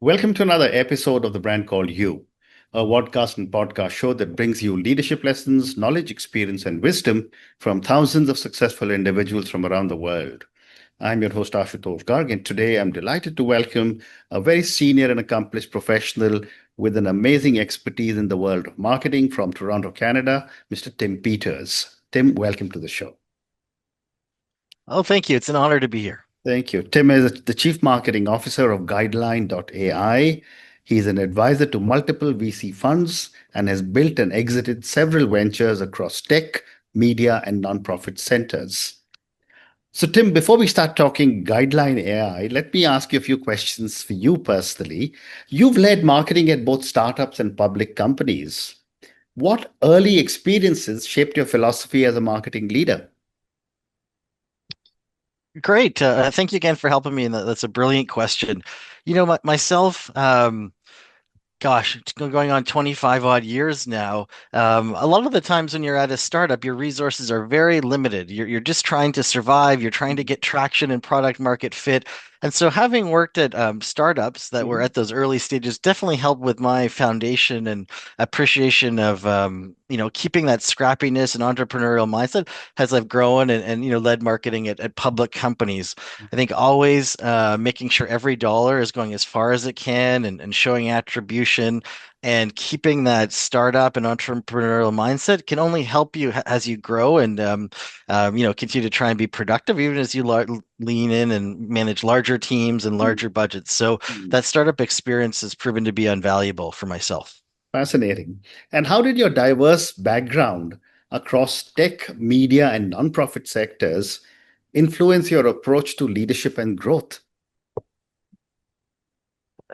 Welcome to another episode of The Brand Called You, a podcast and podcast show that brings you leadership lessons, knowledge, experience, and wisdom from thousands of successful individuals from around the world. I'm your host, Ashutosh Garg, and today I'm delighted to welcome a very senior and accomplished professional with an amazing expertise in the world of marketing from Toronto, Canada, Mr. Tim Peters. Tim, welcome to the show. Oh, thank you. It's an honor to be here. Thank you. Tim is the Chief Marketing Officer of Guideline.ai. He's an advisor to multiple VC funds and has built and exited several ventures across tech, media, and nonprofit centers. So, Tim, before we start talking Guideline AI, let me ask you a few questions for you personally. You've led marketing at both startups and public companies. What early experiences shaped your philosophy as a marketing leader? Great. Thank you again for helping me. And that's a brilliant question. Myself, gosh, it's going on 25 odd years now. A lot of the times when you're at a startup, your resources are very limited. You're just trying to survive. You're trying to get traction and product market fit. And so having worked at startups that were Mhm. at those early stages definitely helped with my foundation and appreciation of keeping that scrappiness and entrepreneurial mindset as I've grown and led marketing at public companies. I think always making sure every dollar is going as far as it can and showing attribution and keeping that startup and entrepreneurial mindset can only help you as you grow and continue to try and be productive even as you lean in and manage larger teams and larger budgets. So Mhm. that startup experience has proven to be invaluable for myself. Fascinating. And how did your diverse background across tech, media, and nonprofit sectors influence your approach to leadership and growth?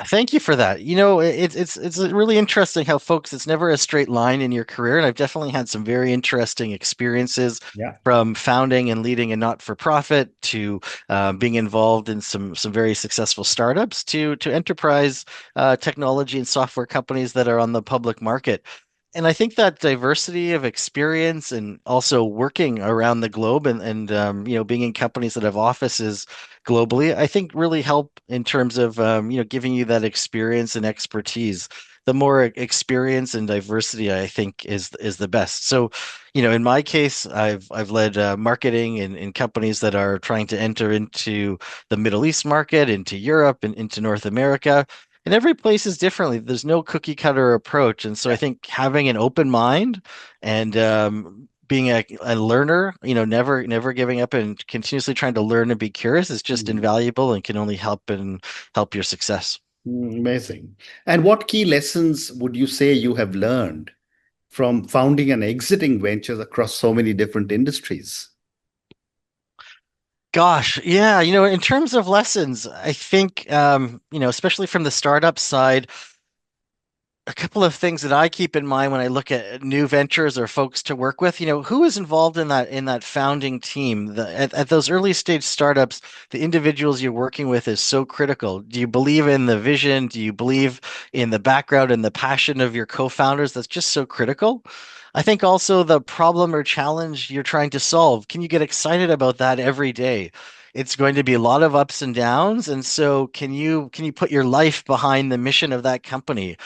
Thank you for that. It's really interesting how folks, it's never a straight line in your career, and I've definitely had some very interesting experiences Yeah. from founding and leading a not-for-profit to being involved in some very successful startups to enterprise technology and software companies that are on the public market. And I think that diversity of experience and also working around the globe and being in companies that have offices globally, I think really help in terms of giving you that experience and expertise. The more experience and diversity, I think, is the best. So, in my case, I've led marketing in companies that are trying to enter into the Middle East market, into Europe, and into North America. And every place is differently. There's no cookie cutter approach. And so I think having an open mind and being a learner, never giving up and continuously trying to learn and be curious is just Mhm. invaluable and can only help your success. Amazing. And what key lessons would you say you have learned from founding and exiting ventures across so many different industries? Gosh, yeah, in terms of lessons, I think especially from the startup side, a couple of things that I keep in mind when I look at new ventures or folks to work with, who is involved in that founding team? At those early stage startups, the individuals you're working with is so critical. Do you believe in the vision? Do you believe in the background and the passion of your co-founders? That's just so critical. I think also the problem or challenge you're trying to solve. Can you get excited about that every day? It's going to be a lot of ups and downs, and so can you put your life behind the mission of that company?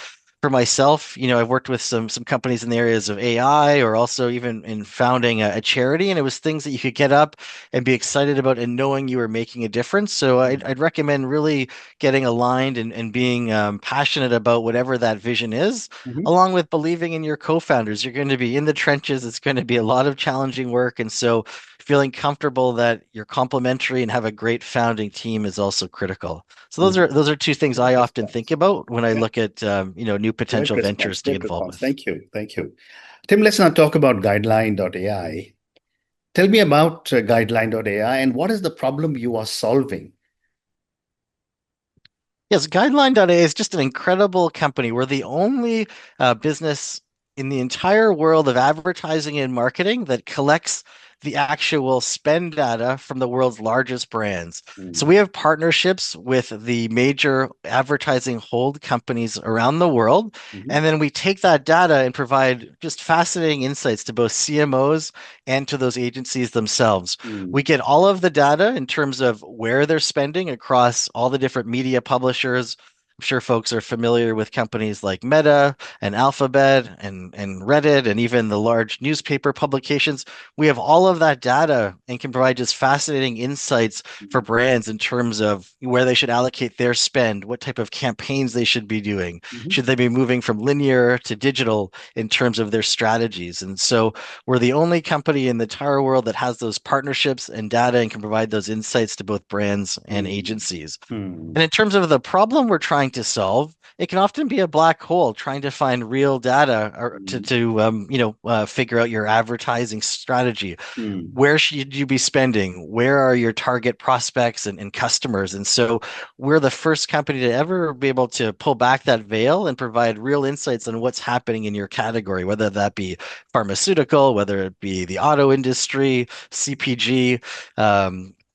For myself, I've worked with some companies in the areas of AI or also even in founding a charity, and it was things that you could get up and be excited about and knowing you were making a difference. So I'd recommend really getting aligned and being passionate about whatever that vision is, Mhm. along with believing in your co-founders. You're going to be in the trenches. It's going to be a lot of challenging work, and so feeling comfortable that you're complementary and have a great founding team is also critical. So those are two things Great I often think response. about when I Yeah, look at new great potential response. ventures to get Great involved response. with. Thank you. Thank you. Tim, let's now talk about Guideline.ai. Tell me about Guideline.ai and what is the problem you are solving? Yes, Guideline.ai is just an incredible company. We're the only business in the entire world of advertising and marketing that collects the actual spend data from the world's largest brands. So Mm. we have partnerships with the major advertising hold companies around the world. Mhm. And then we take that data and provide just fascinating insights to both CMOs and to those agencies themselves. We Mm. get all of the data in terms of where they're spending across all the different media publishers, sure folks are familiar with companies like Meta and Alphabet and Reddit and even the large newspaper publications. We have all of that data and can provide just fascinating insights for brands in terms of where they should allocate their spend, what type of campaigns they should be doing. Mhm. Should they be moving from linear to digital in terms of their strategies? And so we're the only company in the entire world that has those partnerships and data and can provide those insights to both brands and Mm. agencies. Mm. And in terms of the problem we're trying to solve, it can often be a black hole trying to find real data or Mm. figure out your advertising strategy. Mm. Where should you be spending? Where are your target prospects and customers? And so we're the first company to ever be able to pull back that veil and provide real insights on what's happening in your category, whether that be pharmaceutical, whether it be the auto industry, CPG.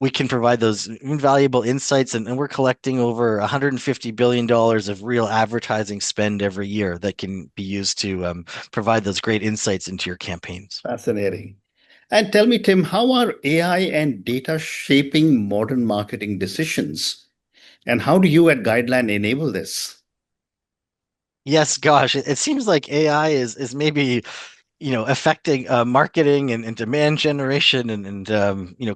We can provide those invaluable insights, and we're collecting over $150 billion of real advertising spend every year that can be used to provide those great insights into your campaigns. Fascinating. And tell me, Tim, how are AI and data shaping modern marketing decisions? And how do you at Guideline enable this? Yes, gosh, it seems like AI is maybe affecting marketing and demand generation and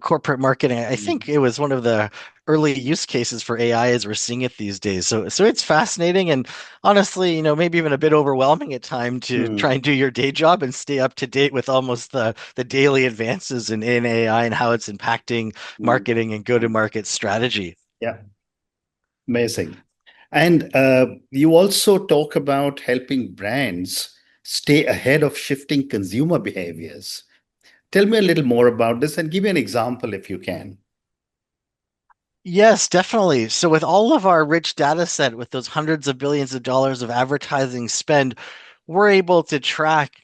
corporate marketing. I Mm. think it was one of the early use cases for AI as we're seeing it these days. So it's fascinating and honestly, maybe even a bit overwhelming at time to Mm. try and do your day job and stay up to date with almost the daily advances in AI and how it's impacting Mm. marketing and go-to-market strategy. Yeah, amazing. And you also talk about helping brands stay ahead of shifting consumer behaviors. Tell me a little more about this and give me an example if you can. Yes, definitely. So with all of our rich data set, with those hundreds of billions of dollars of advertising spend, we're able to track,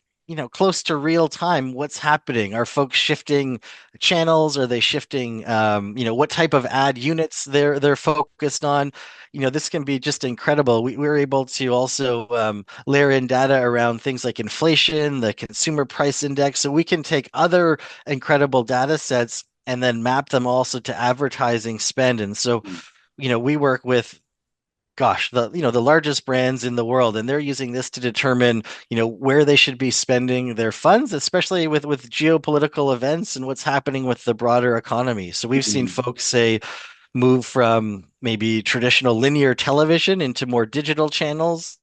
close to real time what's happening. Are folks shifting channels? Are they shifting, what type of ad units they're focused on? This can be just incredible. We're able to also layer in data around things like inflation, the consumer price index, so we can take other incredible data sets and then map them also to advertising spend. And so, Mm. we work with gosh, the largest brands in the world, and they're using this to determine, where they should be spending their funds, especially with geopolitical events and what's happening with the broader economy. So we've seen Mm. folks say move from maybe traditional linear television into more digital channels.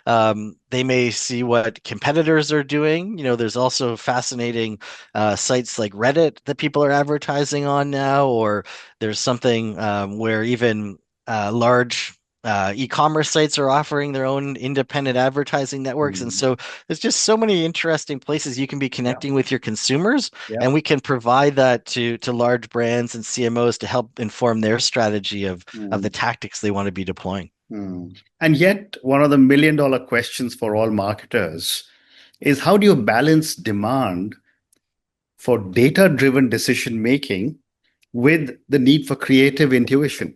They may see what competitors are doing. There's also fascinating sites like Reddit that people are advertising on now, or there's something where even large e-commerce sites are offering their own independent advertising networks. And Mm. so there's just so many interesting places you can be Yeah, connecting with your consumers, yeah. and we can provide that to large brands and CMOs to help inform their strategy of the Mm. tactics they want to be deploying. Mm. And yet, one of the million-dollar questions for all marketers is how do you balance demand for data-driven decision making with the need for creative intuition?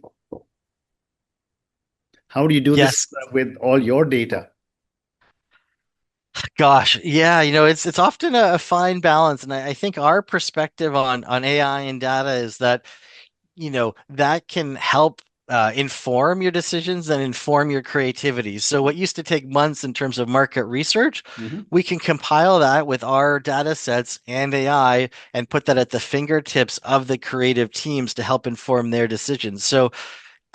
How do you do this Yes, with all your data? gosh, yeah, it's often a fine balance, and I think our perspective on AI and data is that that can help inform your decisions and inform your creativity. So what used to take months in terms of market research, Mhm. we can compile that with our data sets and AI and put that at the fingertips of the creative teams to help inform their decisions. So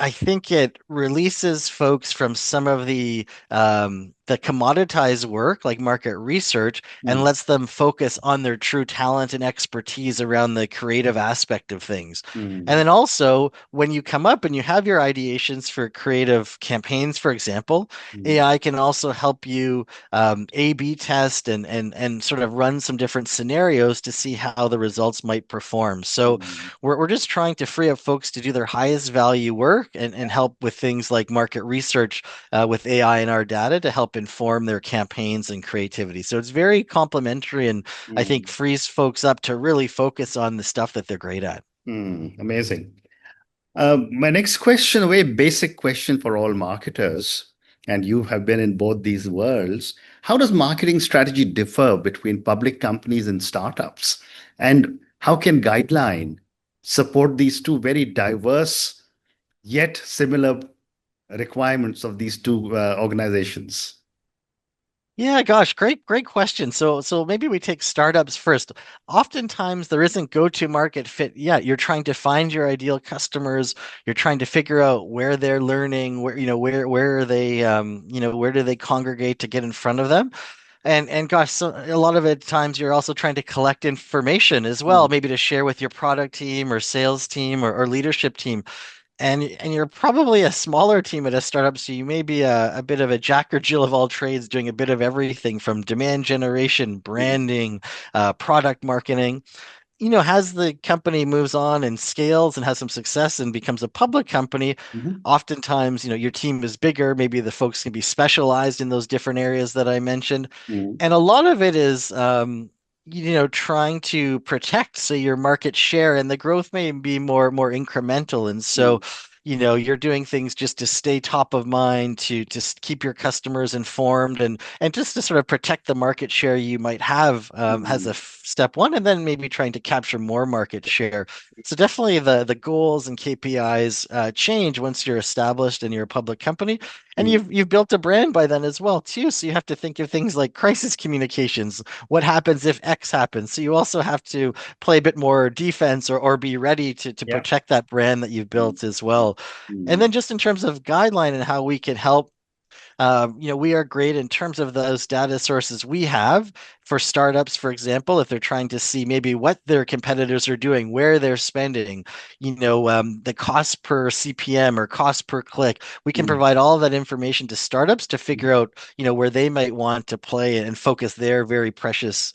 I think it releases folks from some of the commoditized work like market research and Mm. lets them focus on their true talent and expertise around the creative aspect of things. And Mm. then also when you come up and you have your ideations for creative campaigns, for example, Mm. AI can also help you A/B test and sort of run some different scenarios to see how the results might perform. So Mm. we're just trying to free up folks to do their highest value work and help with things like market research with AI and our data to help inform their campaigns and creativity. So it's very complementary and I think Mm. frees folks up to really focus on the stuff that they're great at. Mm. Amazing. My next question, a very basic question for all marketers, and you have been in both these worlds. How does marketing strategy differ between public companies and startups? And how can Guideline support these two very diverse yet similar requirements of these two organizations? Yeah, gosh, great question. So maybe we take startups first. Oftentimes there isn't go-to market fit yet. You're trying to find your ideal customers. You're trying to figure out where they're learning, where are they, where do they congregate to get in front of them. And gosh, so a lot of it times you're also trying to collect information as well, Mm, maybe to share with your product team or sales team or leadership team. And you're probably a smaller team at a startup, so you may be a bit of a jack or Jill of all trades, doing a bit of everything from demand generation, mm, branding, product marketing. As the company moves on and scales and has some success and becomes a public company, mhm, oftentimes, your team is bigger. Maybe the folks can be specialized in those different areas that I mentioned. mm, And a lot of it is, trying to protect, so your market share and the growth may be more incremental. And so, mm, you're doing things just to stay top of mind, to just keep your customers informed, and just to sort of protect the market share you might have, as a mm, step one, and then maybe trying to capture more market share. So definitely the goals and KPIs change once you're established and you're a public company, and mm. you've built a brand by then as well too. So you have to think of things like crisis communications. What happens if X happens? So you also have to play a bit more defense, or be ready to Yeah. protect that brand that you've Mm, built as well. And mm, then just in terms of guideline and how we can help, we are great in terms of those data sources we have for startups, for example, if they're trying to see maybe what their competitors are doing, where they're spending, the cost per CPM or cost per click. We can mm, provide all of that information to startups to figure out, where they might want to play and focus their very precious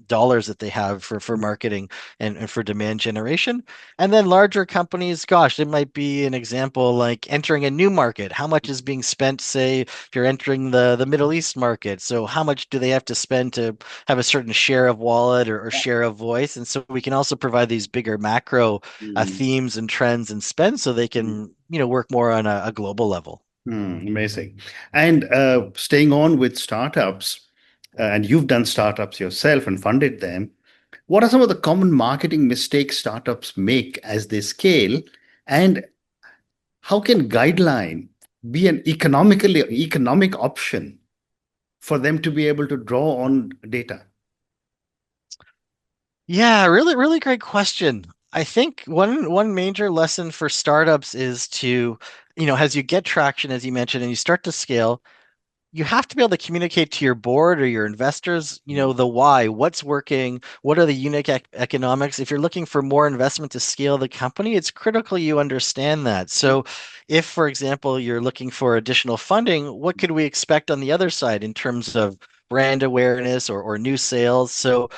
dollars that they have for marketing and for demand generation. And then larger companies, gosh, it might be an example like entering a new market. How much is being spent, say, if you're entering the Middle East market? So how much do they have to spend to have a certain share of wallet, or yeah. share of voice? And so we can also provide these bigger macro Mm, themes and trends and spend, so they mm, can, work more on a global level. amazing. And staying on with startups, and you've done startups yourself and funded them. What are some of the common marketing mistakes startups make as they scale? And how can Guideline be an economic option for them to be able to draw on data? Yeah, really great question. I think one major lesson for startups is to, as you get traction, as you mentioned, and you start to scale, you have to be able to communicate to your board or your investors, the why, what's working, what are the unique economics. If you're looking for more investment to scale the company, it's critical you understand that. So, if, for example, you're looking for additional funding, what could we expect on the other side in terms of brand awareness, or new sales? So,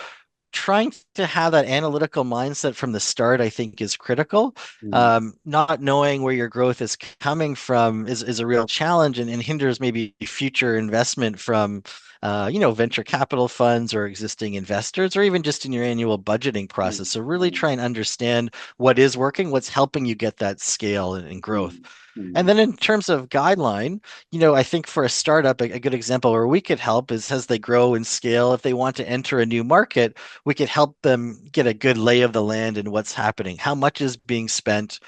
trying to have that analytical mindset from the start, I think, is critical. Mm, Not knowing where your growth is coming from is a real challenge, and hinders maybe future investment from, venture capital funds or existing investors, or even just in your annual budgeting mm, process. So really mm, try and understand what is working, what's helping you get that scale and growth. mm, And mm, then in terms of guideline, I think for a startup, a good example where we could help is as they grow and scale, if they want to enter a new market, we could help them get a good lay of the land and what's happening, how much is being spent,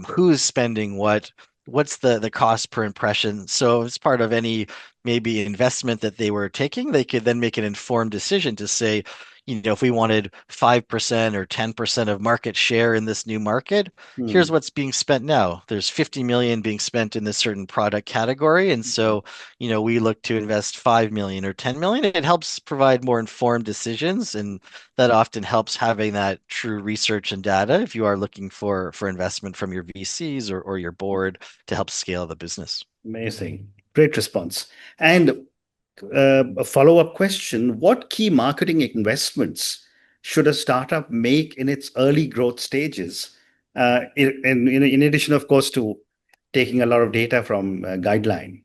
who's spending what's the cost per impression. So as part of any maybe investment that they were taking, they could then make an informed decision to say, if we wanted 5% or 10% of market share in this new market, here's mm, what's being spent now. There's 50 million being spent in this certain product category. And so, we look to invest 5 million or 10 million. It helps provide more informed decisions. And that often helps having that true research and data if you are looking for investment from your VCs, or your board to help scale the business. amazing. Great response. And a follow-up question, what key marketing investments should a startup make in its early growth stages? In addition, of course, to taking a lot of data from Guideline.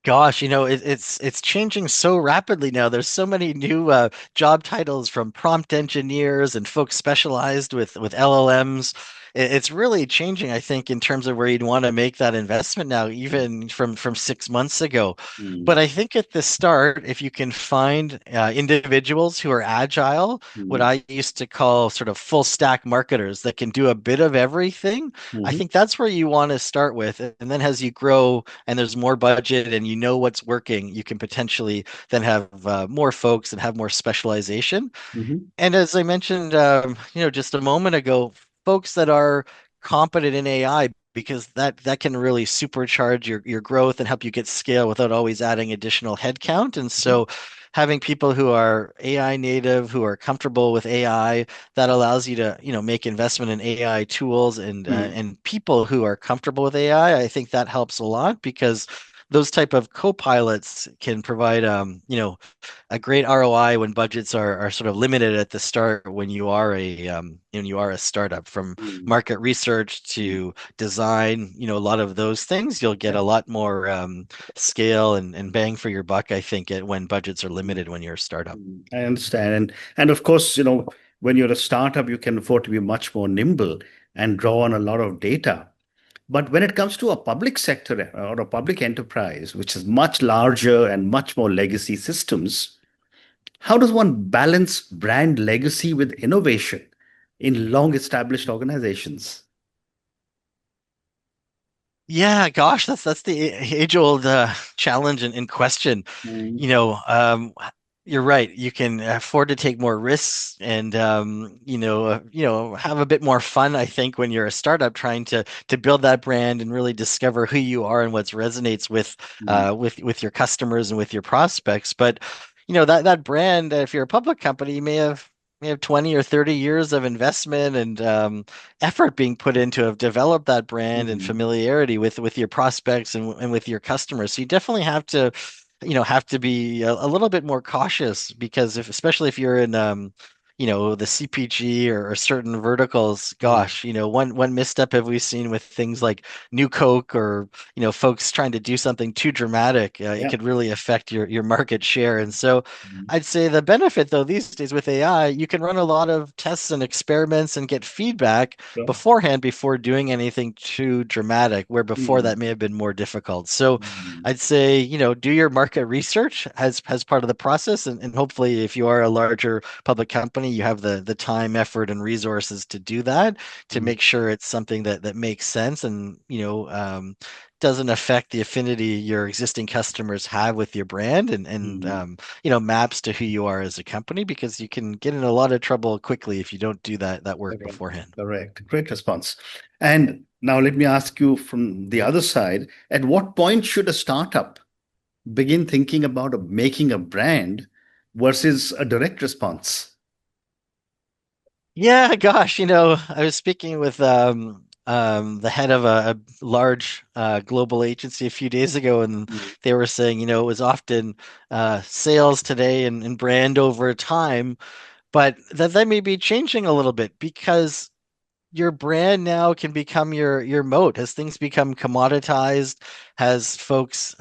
Gosh, it's changing so rapidly now. There's so many new job titles, from prompt engineers and folks specialized with LLMs. it's really changing, I think, in terms of where you'd want to make that investment now, even from 6 months ago. Mm, But I think at the start, if you can find individuals who are agile, what mm, I used to call sort of full stack marketers that can do a bit of everything, I mhm, think that's where you want to start with. And then as you grow and there's more budget and you know what's working, you can potentially then have more folks and have more specialization. mhm, And as I mentioned, just a moment ago, folks that are competent in AI, because that can really supercharge your growth and help you get scale without always adding additional headcount. And mhm, so having people who are AI native, who are comfortable with AI, that allows you to, make investment in AI tools mm, and people who are comfortable with AI. I think that helps a lot because those type of co-pilots can provide a great ROI when budgets are sort of limited at the start when you are a startup. From mm, market research mm. to design, a lot of those things, you'll get Yeah. a lot more scale and bang for your buck, I think, when budgets are Mm, limited when you're a startup. I understand. And of course, when you're a startup, you can afford to be much more nimble and draw on a lot of data. But when it comes to a public sector or a public enterprise, which is much larger and much more legacy systems, how does one balance brand legacy with innovation in long established organizations? Yeah, gosh, that's the age-old challenge and question. Mm, You know, um, you're right. You can afford to take more risks and have a bit more fun, I think, when you're a startup trying to build that brand and really discover who you are and what resonates mm, with your customers and with your prospects. But that brand, if you're a public company, you may have 20 or 30 years of investment and effort being put into have developed that brand and mm, familiarity with your prospects and with your customers. So you definitely have to be a little bit more cautious because especially if you're in the CPG or certain verticals, mm. gosh, one misstep have we seen with things like New Coke or folks trying to do something too dramatic, it Yeah. could really affect your market share. And so Mm, I'd say the benefit though these days with AI, you can run a lot of tests and experiments and get feedback sure. beforehand before doing anything too dramatic, where before Mm, that may have been more difficult. So mm, I'd say, do your market research as part of the process. And hopefully if you are a larger public company, you have the time, effort, and resources to do that to mm, make sure it's something that makes sense and, doesn't affect the affinity your existing customers have with your brand and mm. maps to who you are as a company because you can get in a lot of trouble quickly if you don't do that work Correct. beforehand. Correct. Great response. And now let me ask you from the other side, at what point should a startup begin thinking about making a brand versus a direct response? Yeah, gosh, I was speaking with the head of a large global agency a few days ago, and Mm, they were saying, it was often sales today and brand over time, but that may be changing a little bit because your brand now can become your moat as things become commoditized, as folks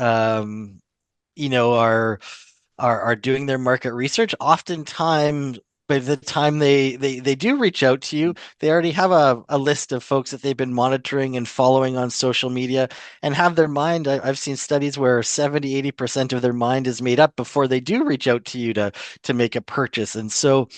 are doing their market research. Oftentimes, by the time they do reach out to you, they already have a list of folks that they've been monitoring and following on social media and have their mind. I've seen studies where 70-80% of their mind is made up before they do reach out to you to make a purchase. And so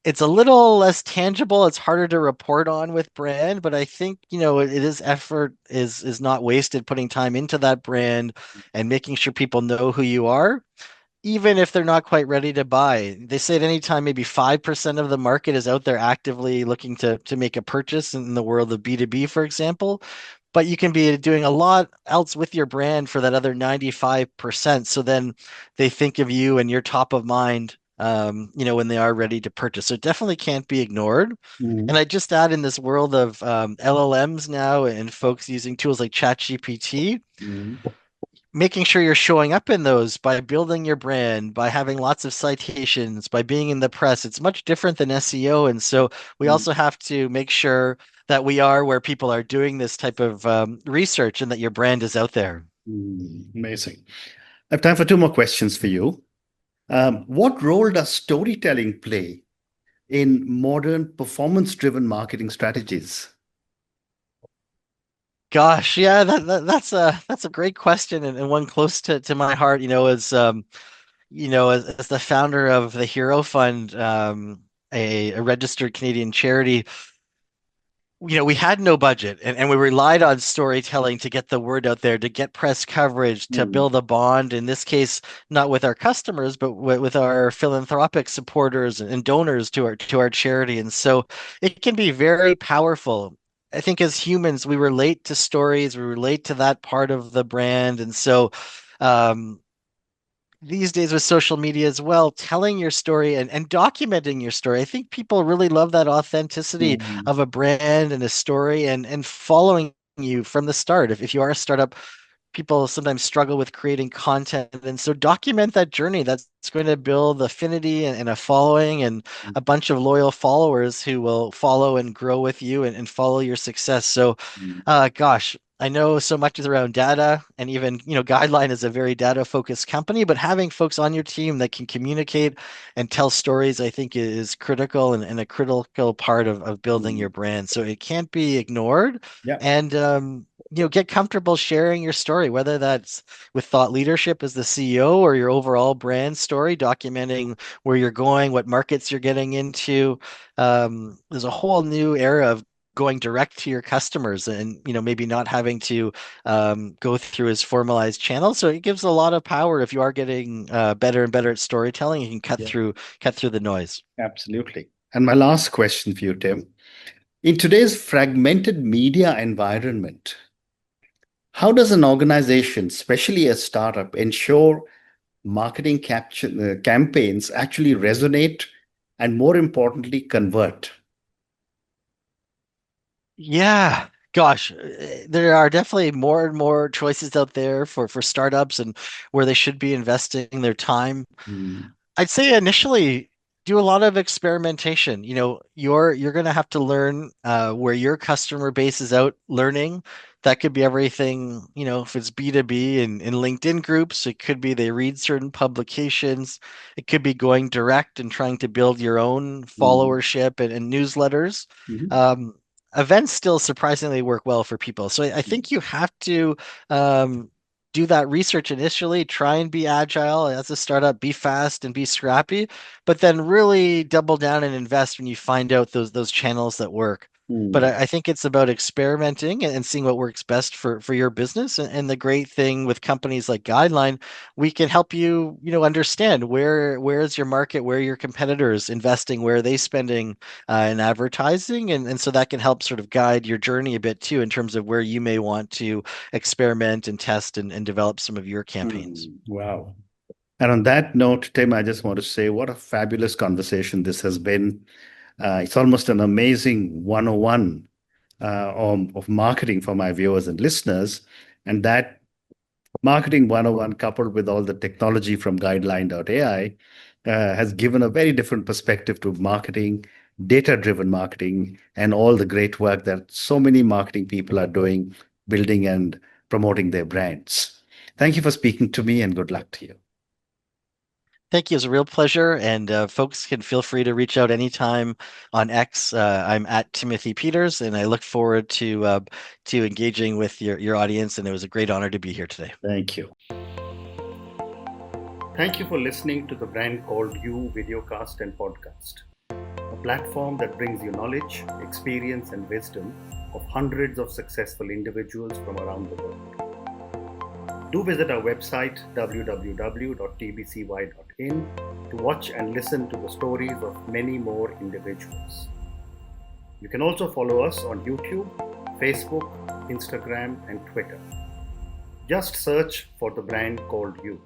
it's a little less tangible. It's harder to report on with brand, but I think, it is effort is not wasted putting time into that brand and making sure people know who you are even if they're not quite ready to buy. They say at any time maybe 5% of the market is out there actively looking to make a purchase in the world of B2B, for example. But you can be doing a lot else with your brand for that other 95%. So then they think of you and you're top of mind, when they are ready to purchase. So it definitely can't be ignored. mm, And I just add in this world of LLMs now and folks using tools like ChatGPT, mm, making sure you're showing up in those by building your brand, by having lots of citations, by being in the press. It's much different than SEO. And so we mm, also have to make sure that we are where people are doing this type of research and that your brand is out there. Amazing. I have time for two more questions for you. What role does storytelling play in modern performance-driven marketing strategies? Gosh, yeah, that's a great question and one close to my heart, as the founder of the Hero Fund, a registered Canadian charity. We had no budget and we relied on storytelling to get the word out there, to get press coverage, to Mm, build a bond, in this case, not with our customers, but with our philanthropic supporters and donors to our charity. And so it can be very powerful. I think as humans, we relate to stories, we relate to that part of the brand. And so um, these days with social media as well, telling your story and documenting your story. I think people really love that authenticity mm, of a brand and a story and following you from the start. If you are a startup, people sometimes struggle with creating content. And so document that journey. That's going to build affinity and a following and mm, a bunch of loyal followers who will follow and grow with you and follow your success. So, mm. gosh, I know so much is around data and even, Guideline is a very data focused company, but having folks on your team that can communicate and tell stories, I think is critical and a critical part of building Mm. your brand. So it can't be ignored. Yeah. And get comfortable sharing your story, whether that's with thought leadership as the CEO or your overall brand story, documenting where you're going, what markets you're getting into. There's a whole new era of going direct to your customers and maybe not having to go through as formalized channels. So it gives a lot of power if you are getting better and better at storytelling. You can cut Yeah. through the noise. Absolutely. And my last question for you, Tim. In today's fragmented media environment, how does an organization, especially a startup, ensure marketing capture, campaigns actually resonate and, more importantly, convert? Yeah, gosh, there are definitely more and more choices out there for startups and where they should be investing their time. Mm, I'd say initially do a lot of experimentation. You're gonna have to learn where your customer base is out learning. That could be everything, if it's B2B in LinkedIn groups, it could be they read certain publications. It could be going direct and trying to build your own mm, followership and newsletters. mhm, Um, Events still surprisingly work well for people. So I mm, think you have to um, do that research initially, try and be agile as a startup, be fast and be scrappy, but then really double down and invest when you find out those channels that work. But mm, I think it's about experimenting and seeing what works best for your business. And the great thing with companies like Guideline, we can help you, understand where is your market, where are your competitors investing, where are they spending in advertising, and so that can help sort of guide your journey a bit too in terms of where you may want to experiment and test and develop some of your campaigns. Wow. And on that note, Tim, I just want to say what a fabulous conversation this has been. It's almost an amazing 101 of marketing for my viewers and listeners. And that marketing 101 coupled with all the technology from Guideline.ai has given a very different perspective to marketing, data-driven marketing, and all the great work that so many marketing people are doing, building and promoting their brands. Thank you for speaking to me and good luck to you. Thank you. It was a real pleasure. And folks can feel free to reach out anytime on X. I'm at Timothy Peters, and I look forward to engaging with your audience. And it was a great honor to be here today. Thank you. Thank you for listening to the Brand Called You videocast and podcast, a platform that brings you knowledge, experience, and wisdom of hundreds of successful individuals from around the world. Do visit our website www.tbcy.in to watch and listen to the stories of many more individuals. You can also follow us on YouTube, Facebook, Instagram, and Twitter. Just search for the brand called You.